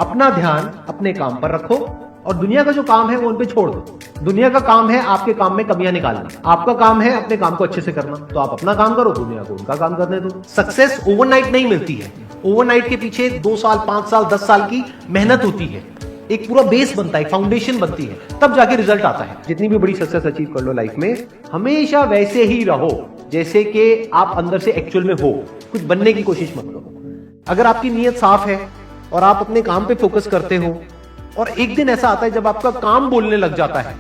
अपना ध्यान अपने काम पर रखो और दुनिया का जो काम है वो उन पे छोड़ दो। दुनिया का काम है आपके काम में कमियां निकालना, आपका काम है अपने काम को अच्छे से करना। तो आप अपना काम करो, दुनिया को उनका काम करने दो। सक्सेस ओवरनाइट नहीं मिलती है, ओवरनाइट के पीछे 2 साल 5 साल 10 साल की मेहनत होती है, एक पूरा बेस बनता है, फाउंडेशन बनती है, तब जाके रिजल्ट आता है। जितनी भी बड़ी सक्सेस अचीव कर लो लाइफ में, हमेशा वैसे ही रहो जैसे कि आप अंदर से एक्चुअल में हो, कुछ बनने की कोशिश मत करो। अगर आपकी नीयत साफ है और आप अपने काम पे फोकस करते हो और एक दिन ऐसा आता है जब आपका काम बोलने लग जाता है,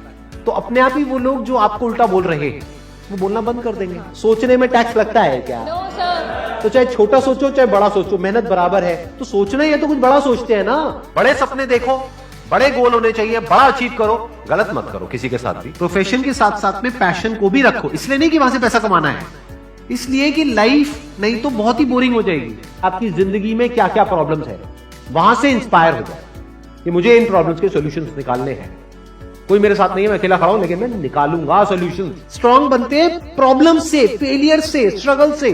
तो अपने आप ही वो लोग जो आपको उल्टा बोल रहे हैं वो बोलना बंद कर देंगे। सोचने में टैक्स लगता है क्या? No sir. तो चाहे छोटा सोचो चाहे बड़ा सोचो, मेहनत बराबर है। तो सोचना ही है तो कुछ बड़ा सोचते हैं ना। बड़े सपने देखो, बड़े गोल होने चाहिए, बड़ा अचीव करो, गलत मत करो किसी के साथ भी। प्रोफेशन के साथ साथ में पैशन को भी रखो, इसलिए नहीं कि वहां से पैसा कमाना है, इसलिए कि लाइफ नहीं तो बहुत ही बोरिंग हो जाएगी। आपकी जिंदगी में क्या क्या प्रॉब्लम्स है वहां से इंस्पायर हो जाए कि मुझे इन प्रॉब्लम्स के सॉल्यूशंस निकालने हैं। कोई मेरे साथ नहीं है, मैं अकेला खड़ा हूं, लेकिन मैं निकालूंगा सॉल्यूशन। स्ट्रांग बनते हैं प्रॉब्लम से, फेलियर से, स्ट्रगल से,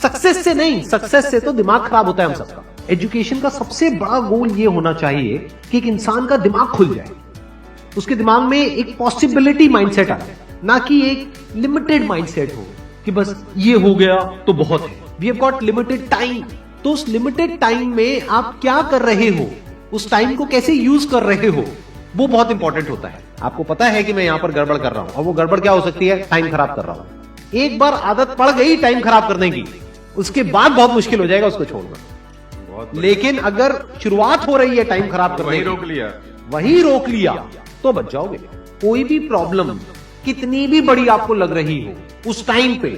सक्सेस से नहीं। सक्सेस से तो दिमाग खराब होता है हम सबका। एजुकेशन का सबसे बड़ा गोल ये होना चाहिए कि एक इंसान का दिमाग खुल जाए, उसके दिमाग में एक पॉसिबिलिटी माइंडसेट आए, ना कि एक लिमिटेड माइंडसेट हो कि बस ये हो गया तो बहुत है। We have got limited time, तो उस लिमिटेड टाइम में आप क्या कर रहे हो, उस टाइम को कैसे यूज कर रहे हो, वो बहुत इंपॉर्टेंट होता है। आपको पता है कि मैं यहां पर गड़बड़ कर रहा हूं, और वो गड़बड़ क्या हो सकती है? टाइम खराब कर रहा हूं। एक बार आदत पड़ गई टाइम खराब करने की, उसके बाद बहुत मुश्किल हो जाएगा उसको छोड़ना। लेकिन अगर शुरुआत हो रही है टाइम खराब करने की, वही रोक लिया तो बच जाओगे। कोई भी प्रॉब्लम कितनी भी बड़ी आपको लग रही हो उस टाइम पे,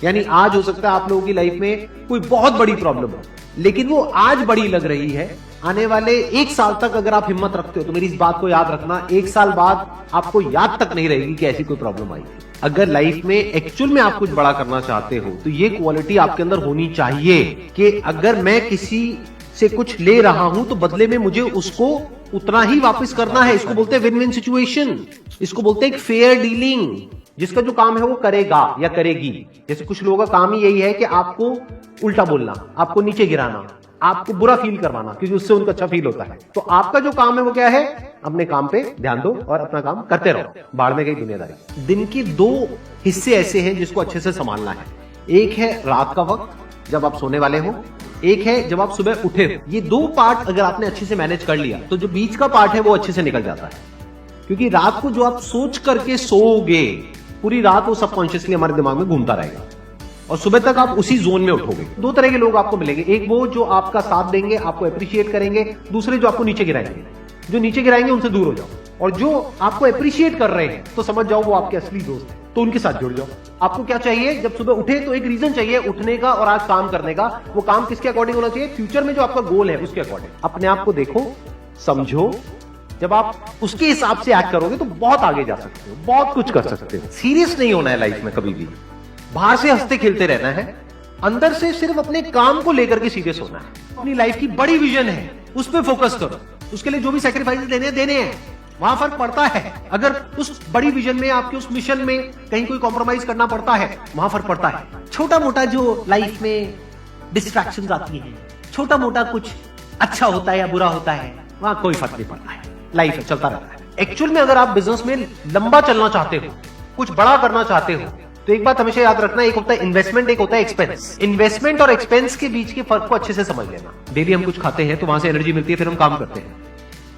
यानी आज हो सकता है आप लोगों की लाइफ में कोई बहुत बड़ी प्रॉब्लम हो, लेकिन वो आज बड़ी लग रही है, आने वाले 1 साल तक अगर आप हिम्मत रखते हो तो मेरी इस बात को याद रखना, 1 साल बाद आपको याद तक नहीं रहेगी कि ऐसी कोई प्रॉब्लम आई। अगर लाइफ में एक्चुअल में आप कुछ बड़ा करना चाहते हो तो ये क्वालिटी आपके अंदर होनी चाहिए कि अगर मैं किसी से कुछ ले रहा हूं तो बदले में मुझे उसको उतना ही वापस करना है। इसको बोलते हैं विन विन सिचुएशन, इसको बोलते हैं एक फेयर डीलिंग। जिसका जो काम है वो करेगा या करेगी। जैसे कुछ लोगों का काम ही यही है कि आपको उल्टा बोलना, आपको नीचे गिराना, आपको बुरा फील करवाना, क्योंकि उससे उनको अच्छा फील होता है। तो आपका जो काम है वो क्या है? अपने काम पे ध्यान दो और अपना काम करते रहो, बाढ़ में गई दुनियादारी। दिन के 2 हिस्से ऐसे हैं जिसको अच्छे से संभालना है। एक है रात का वक्त जब आप सोने वाले हो, एक है जब आप सुबह उठे हो। ये 2 पार्ट अगर आपने अच्छे से मैनेज कर लिया तो जो बीच का पार्ट है वो अच्छे से निकल जाता है। क्योंकि रात को जो आप सोच करके सोओगे, पूरी रात वो सबकॉन्शियसली हमारे दिमाग में घूमता रहेगा और सुबह तक आप उसी जोन में उठोगे। 2 तरह के लोग आपको मिलेंगे, एक वो जो आपका साथ देंगे, आपको अप्रिशिएट करेंगे, दूसरे जो आपको नीचे गिराएंगे। जो नीचे गिराएंगे उनसे दूर हो जाओ, और जो आपको अप्रिशिएट कर रहे हैं तो समझ जाओ वो आपके असली दोस्त हैं, तो उनके साथ जुड़ जाओ। आपको क्या चाहिए? जब सुबह उठे तो एक रीजन चाहिए उठने का और आज काम करने का। वो काम किसके अकॉर्डिंग होना चाहिए? फ्यूचर में जो आपका गोल है उसके अकॉर्डिंग। अपने आप को देखो, समझो, जब आप उसके हिसाब से एक्ट करोगे तो बहुत आगे जा सकते हो, बहुत कुछ कर सकते हो। सीरियस नहीं होना है लाइफ में कभी भी, बाहर से हंसते खेलते रहना है, अंदर से सिर्फ अपने काम को लेकर के सीरियस होना है। अपनी लाइफ की बड़ी विजन है, उस पर फोकस करो, उसके लिए जो भी सैक्रिफाइस देने हैं, वहां फर्क पड़ता है। अगर उस बड़ी विजन में, आपके उस मिशन में कहीं कोई कॉम्प्रोमाइज करना पड़ता है, वहां फर्क पड़ता है। छोटा मोटा जो लाइफ में डिस्ट्रैक्शंस आती है, छोटा मोटा कुछ अच्छा होता है या बुरा होता है, वहां कोई फर्क नहीं पड़ता है। लाइफ चलता रहता है। एक्चुअल में अगर आप बिजनेस में लंबा चलना चाहते हो, कुछ बड़ा करना चाहते हो, तो एक बात हमेशा याद रखना, एक होता है इन्वेस्टमेंट, एक होता है एक्सपेंस। इन्वेस्टमेंट और एक्सपेंस के बीच के फर्क को अच्छे से समझ लेना। डेली हम कुछ खाते हैं तो वहां से एनर्जी मिलती है, फिर हम काम करते हैं।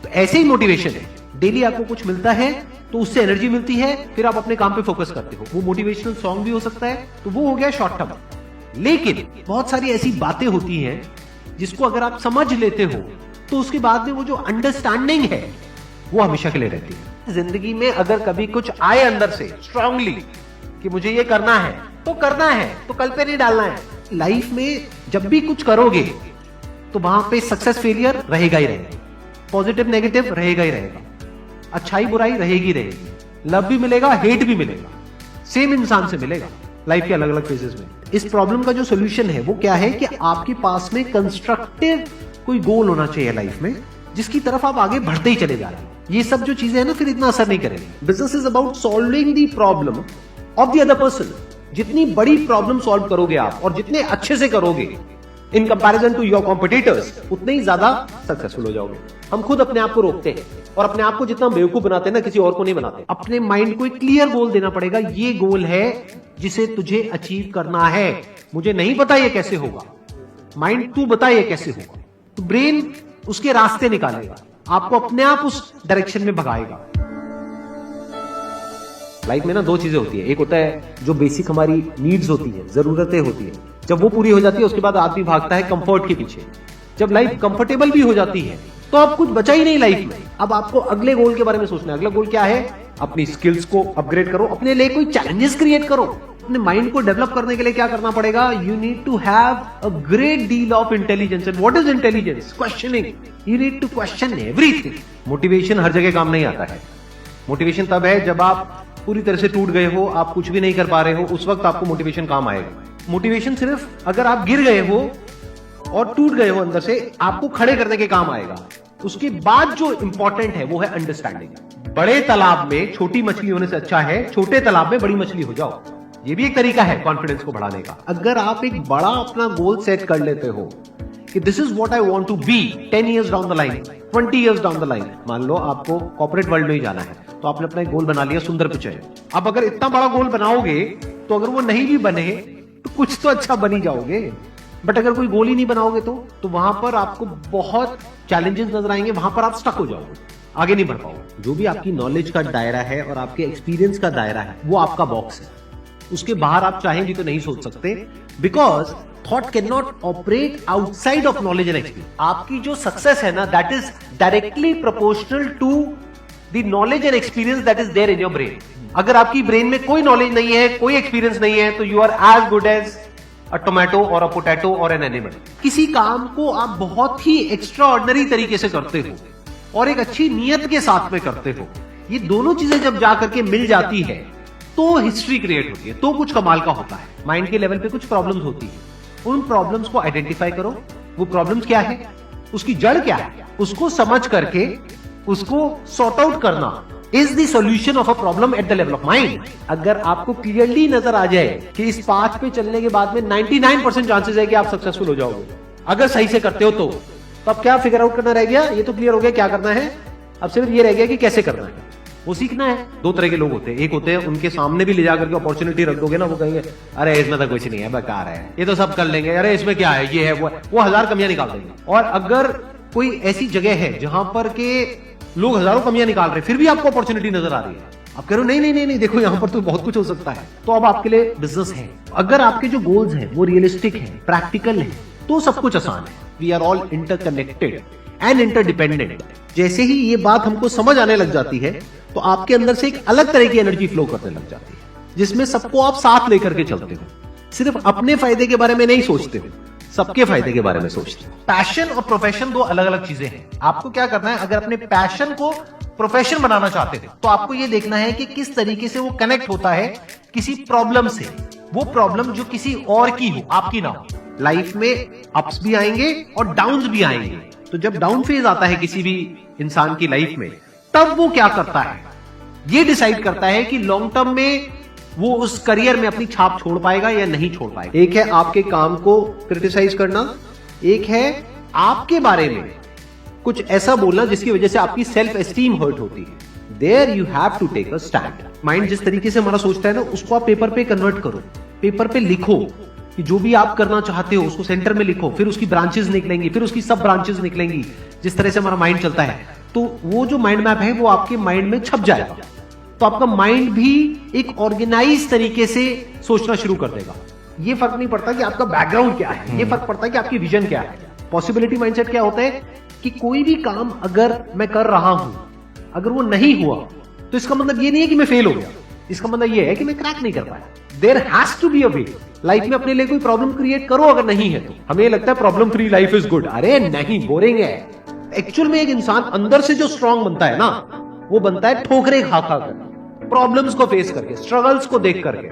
तो ऐसे ही मोटिवेशन है, डेली आपको कुछ मिलता है तो उससे एनर्जी मिलती है, फिर आप अपने काम पे फोकस करते हो। वो मोटिवेशनल सॉन्ग भी हो सकता है, तो वो हो गया शॉर्ट टर्म। लेकिन बहुत सारी ऐसी बातें होती हैं जिसको अगर आप समझ लेते हो तो उसके बाद में वो जो अंडरस्टैंडिंग है वो हमेशा के लिए रहती है। जिंदगी में अगर कभी कुछ आए अंदर से स्ट्रांगली कि मुझे ये करना है तो करना है, तो कल पे नहीं डालना है। लाइफ में जब भी कुछ करोगे तो वहां पे सक्सेस फेलियर रहेगा ही रहेगा, पॉजिटिव नेगेटिव रहेगा ही रहेगा, अच्छाई बुराई रहेगी रहेगी, लव भी मिलेगा, हेट भी मिलेगा, सेम इंसान से मिलेगा लाइफ के अलग अलग फेजेस में। इस प्रॉब्लम का जो सोल्यूशन है वो क्या है कि आपके पास में कंस्ट्रक्टिव कोई गोल होना चाहिए लाइफ में, जिसकी तरफ आप आगे बढ़ते ही चले जा रहे हैं। ये सब जो चीजें हैं ना, फिर इतना असर नहीं करेंगी। Business is about solving the problem of the other person. जितनी बड़ी प्रॉब्लम सॉल्व करोगे आप और जितने अच्छे से करोगे, in comparison to your competitors, उतने ही ज्यादा सक्सेसफुल हो जाओगे। हम खुद अपने आप को रोकते हैं और अपने आप को जितना बेवकूफ बनाते हैं ना, किसी और को नहीं बनाते। अपने माइंड को एक क्लियर गोल देना पड़ेगा, ये गोल है जिसे तुझे अचीव करना है। मुझे नहीं पता ये कैसे होगा, माइंड तू बता ये कैसे होगा, तो ब्रेन उसके रास्ते निकालेगा, आपको अपने आप उस डायरेक्शन में भगाएगा। लाइफ में ना दो चीजें होती है, एक होता है जो बेसिक हमारी नीड्स होती है, जरूरतें होती है, जब वो पूरी हो जाती है उसके बाद आदमी भागता है कंफर्ट के पीछे। जब लाइफ कंफर्टेबल भी हो जाती है तो अब कुछ बचा ही नहीं लाइफ में। अब आपको अगले गोल के बारे में सोचना है। अगला गोल क्या है? अपनी स्किल्स को अपग्रेड करो, अपने लिए कोई चैलेंजेस क्रिएट करो। अपने माइंड को डेवलप करने के लिए क्या करना पड़ेगा? You need to have a great deal of intelligence. And what is intelligence? Questioning. You need to question everything. Motivation हर जगह काम नहीं आता है। मोटिवेशन तब है जब आप पूरी तरह से टूट गए हो, आप कुछ भी नहीं कर पा रहे हो, उस वक्त आपको मोटिवेशन काम आएगा। मोटिवेशन सिर्फ अगर आप गिर गए हो और टूट गए हो अंदर से, आपको खड़े करने के काम आएगा। उसके बाद जो इंपॉर्टेंट है वो है अंडरस्टैंडिंग। बड़े तालाब में छोटी मछली होने से अच्छा है छोटे तालाब में बड़ी मछली हो जाओ। ये भी एक तरीका है कॉन्फिडेंस को बढ़ाने का। अगर आप एक बड़ा अपना गोल सेट कर लेते हो कि this is what I want to be 10 years down the line, 20 years down the line. मान लो आपको कॉर्पोरेट वर्ल्ड में ही जाना है, तो आपने अपना एक गोल बना लिया सुंदर पिचाई। अब अगर इतना बड़ा गोल बनाओगे तो अगर वो नहीं भी बने तो कुछ तो अच्छा बन ही जाओगे। बट अगर कोई गोल ही नहीं बनाओगे तो वहां पर आपको बहुत चैलेंजेस नजर आएंगे, वहां पर आप स्टक हो जाओगे, आगे नहीं बढ़ पाओगे। जो भी आपकी नॉलेज का दायरा है और आपके एक्सपीरियंस का दायरा है वो आपका बॉक्स है। उसके बाहर आप चाहेंगे तो नहीं सोच सकते, because thought can not operate outside of knowledge and experience. आपकी जो सक्सेस है ना, that is directly proportional to the knowledge and experience that is there in your brain. अगर आपकी ब्रेन में कोई नॉलेज नहीं है, कोई एक्सपीरियंस नहीं है, तो you are as good as a tomato और अ पोटैटो और एन एनिमल। किसी काम को आप बहुत ही एक्स्ट्रा ऑर्डिनरी तरीके से करते हो और एक अच्छी नीयत के साथ में करते हो, ये दोनों चीजें जब जाकर के मिल जाती है तो हिस्ट्री क्रिएट होती है, तो कुछ कमाल का होता है। माइंड के लेवल पे कुछ प्रॉब्लम्स होती है, उन प्रॉब्लम्स को आइडेंटिफाई करो। वो प्रॉब्लम्स क्या है, उसकी जड़ क्या है, उसको समझ करके उसको सॉर्ट आउट करना is the solution of a problem at the level of mind. अगर आपको क्लियरली नजर आ जाए कि इस पाथ पे चलने के बाद में 99% चांसेस है कि आप सक्सेसफुल हो जाओगे अगर सही से करते हो, तो अब क्या फिगर आउट करना रह गया? ये तो क्लियर हो गया क्या करना है, अब सिर्फ ये रह गया कि कैसे करना है, वो सीखना है। दो तरह के लोग होते हैं, एक होते हैं उनके सामने भी ले जाकर के अपॉर्चुनिटी रख दोगे ना, वो कहेंगे अरे इसमें तो कुछ नहीं है, बेकार है, ये तो सब कर लेंगे, अरे इसमें क्या है, ये है वो 1000 कमियां निकाल देंगे। और अगर कोई ऐसी जगह है जहां पर के लोग हजारों कमियां निकाल रहे हैं, फिर भी आपको अपॉर्चुनिटी नजर आ रही है, आप कह रहे हो नहीं देखो यहां पर तो बहुत कुछ हो सकता है, तो अब आपके लिए बिजनेस है। अगर आपके जो गोल्स हैं वो रियलिस्टिक है, प्रैक्टिकल है, तो सब कुछ आसान है। We are all interconnected and interdependent. जैसे ही ये बात हमको समझ आने लग जाती है तो आपके अंदर से एक अलग तरह की एनर्जी फ्लो करने लग जाती है, जिसमें सबको आप साथ लेकर के चलते हो। सिर्फ अपने फायदे के बारे में नहीं सोचते हो, सबके फायदे के बारे में सोचते हो। पैशन और प्रोफेशन दो अलग अलग चीजें हैं। आपको क्या करना है, अगर अपने पैशन को प्रोफेशन बनाना चाहते हो तो आपको यह देखना है कि किस तरीके से वो कनेक्ट होता है किसी प्रॉब्लम से, वो प्रॉब्लम जो किसी और की हो, आपकी ना हो। लाइफ में अप्स भी आएंगे और डाउन्स भी आएंगे, तो जब डाउन फेज आता है किसी भी इंसान की लाइफ में, तब वो क्या करता है, ये डिसाइड करता है कि लॉन्ग टर्म में वो उस करियर में अपनी छाप छोड़ पाएगा या नहीं छोड़ पाएगा। एक है आपके काम को क्रिटिसाइज करना, एक है आपके बारे में कुछ ऐसा बोलना जिसकी वजह से आपकी सेल्फ एस्टीम हर्ट होती है। There you have to take a stand. Mind जिस तरीके से हमारा सोचता है ना, उसको आप पेपर पे कन्वर्ट करो, पेपर पे लिखो कि जो भी आप करना चाहते हो उसको सेंटर में लिखो, फिर उसकी ब्रांचेस निकलेंगी, फिर उसकी सब ब्रांचेस निकलेंगी। जिस तरह से हमारा माइंड चलता है, तो वो जो माइंड मैप है वो आपके माइंड में छप जाएगा, तो आपका माइंड भी एक ऑर्गेनाइज तरीके से सोचना शुरू कर देगा। ये फर्क नहीं पड़ता कि आपका बैकग्राउंड क्या है, ये फर्क पड़ता है कि आपकी विजन क्या है। पॉसिबिलिटी माइंडसेट क्या होता है कि कोई भी काम अगर मैं कर रहा हूं, अगर वो नहीं हुआ तो इसका मतलब ये नहीं है कि मैं फेल हो गया, इसका मतलब ये है कि मैं क्रैक नहीं कर पाया। There has to be a way. Life में अपने लिए कोई प्रॉब्लम क्रिएट करो, अगर नहीं है तो। हमें लगता है problem free life is good, अरे नहीं, बोरिंग है। एक्चुअल में एक इंसान अंदर से जो स्ट्रांग बनता है ना, वो बनता है ठोकरे खा खा कर, प्रॉब्लम्स को फेस करके, स्ट्रगल्स को देख करके।